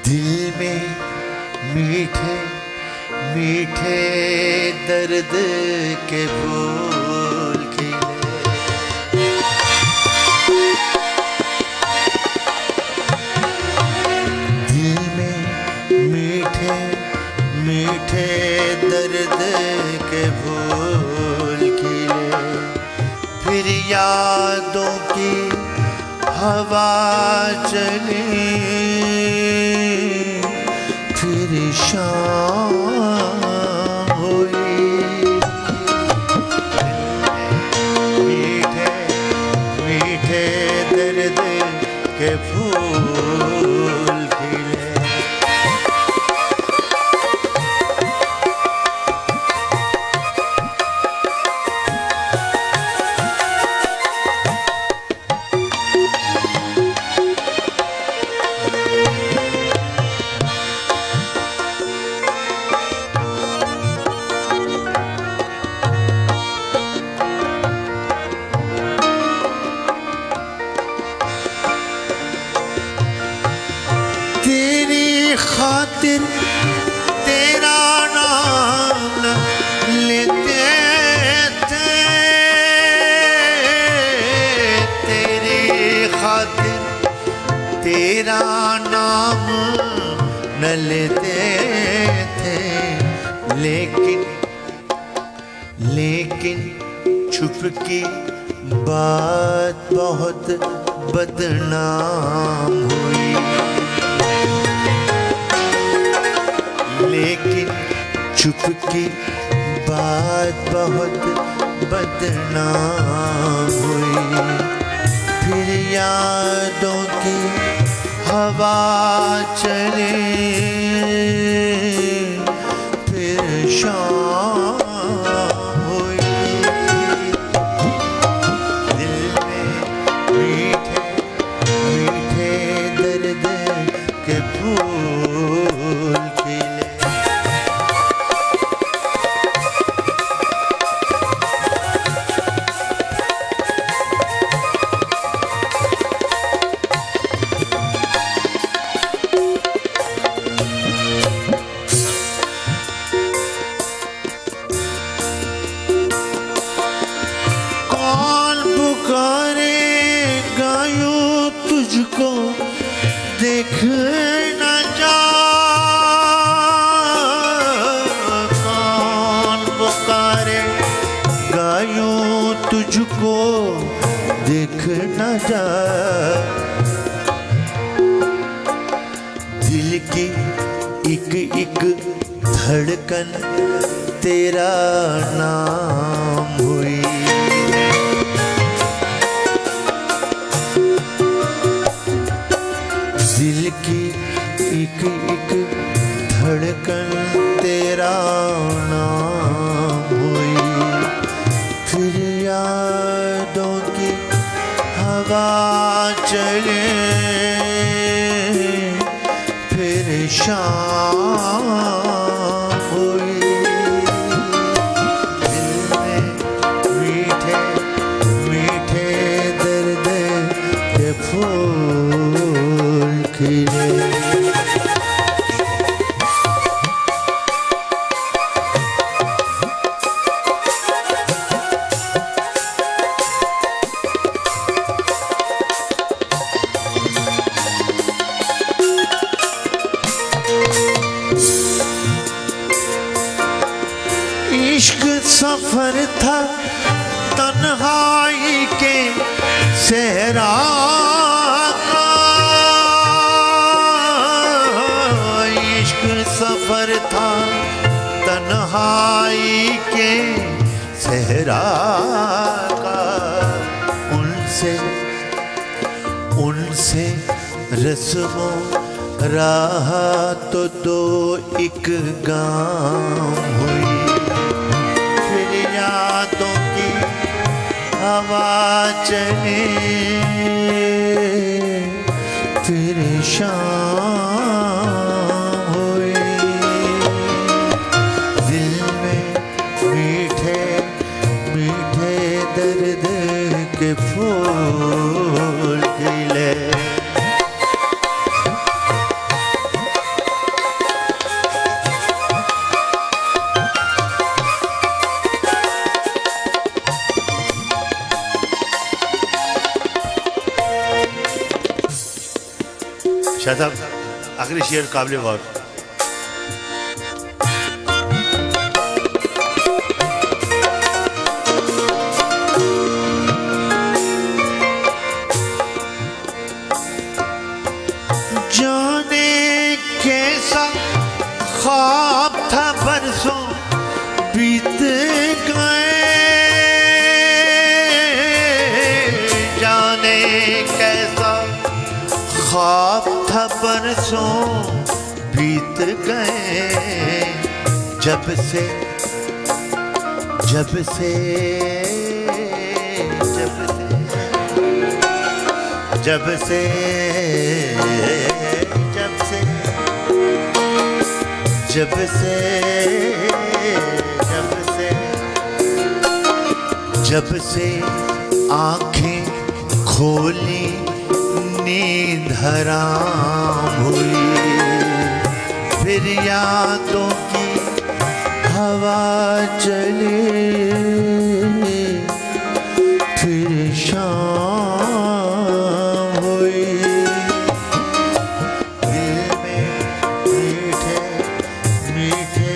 दिल में मीठे मीठे दर्द के फूल खिले, दिल में मीठे मीठे दर्द के फूल खिले, फिर यादों की हवा चली, फिर शाम हुई, मीठे मीठे दर्द के फूल खिले। खातिर तेरा नाम लेते थे, तेरी खातिर तेरा नाम न लेते थे, लेकिन छुप की बात बहुत बदनाम हुई, लेकिन चुप की बात बहुत बदनाम हुई, फिर यादों की हवा चले, फिर शाम हुई, दिल में मीठे मीठे दर्द के फूल खिले। तुझको देख न जा, कौन पुकारे गायूं तुझको देख न जा, दिल की एक एक धड़कन तेरा नाम हुई, दिल की एक एक धड़कन तेरा नाम हुई, फिर यादों की हवा चले, फिर शाम हुई, दिल में मीठे मीठे दर्द के फूल खिले। इश्क सफर था तन्हाई के सहरा का, इश्क सफर था तन्हाई के सहरा का, उनसे रस्मों राह तो दो एक गाँव हुई, फिर यादों की हवा चले, फिर शाम हुई। दिल में मीठे मीठे दर्द के फूल खिले। शाह साहब आखिरी शेर काबिल गौर। जाने कैसा ख्वाब था बरसों बीत गए, जाने कैसा ख्वाब था बरसों बीत गए, जब से जब से जब से जब से जब से जब से जब से जब से आंखें खोली नींद हराम हुई, फिर यादों की हवा चले, फिर शाम हुई। दिल में मीठे मीठे